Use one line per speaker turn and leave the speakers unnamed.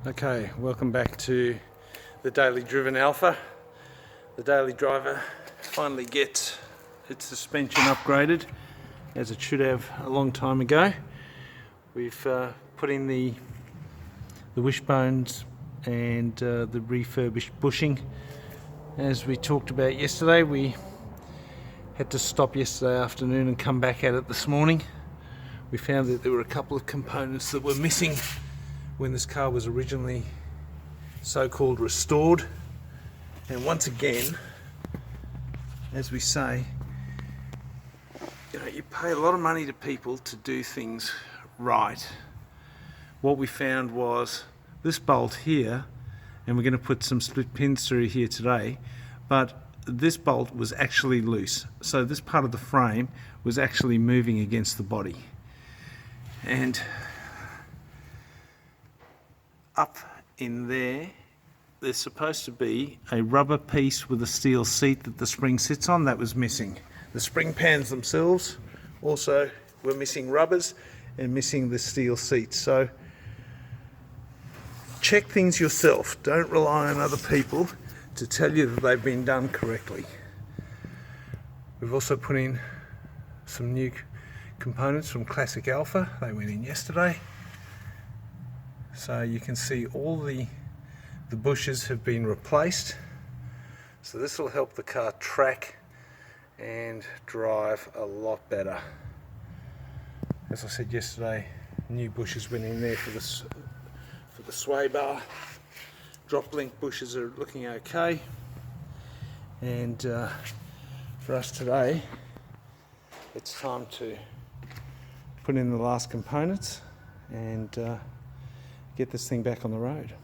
Okay, welcome back to the daily driven Alpha. The daily driver finally gets its suspension upgraded, as it should have a long time ago. We've put in the wishbones and the refurbished bushing. As we talked about yesterday, we had to stop yesterday afternoon and come back at it this morning. We found that there were a couple of components that were missing when this car was originally so-called restored. And once again, as we say, you pay a lot of money to people to do things right. What we found was this bolt here, and we're going to put some split pins through here today, but this bolt was actually loose. So this part of the frame was actually moving against the body. And up in there, there's supposed to be a rubber piece with a steel seat that the spring sits on. That was missing. The spring pans themselves also were missing rubbers and missing the steel seat. So check things yourself. Don't rely on other people to tell you that they've been done correctly. We've also put in some new components from Classic Alfa. They went in yesterday. So you can see all the bushes have been replaced. So this will help the car track and drive a lot better. As I said yesterday, new bushes went in there for the sway bar. Drop link bushes are looking okay. And for us today, it's time to put in the last components and get this thing back on the road.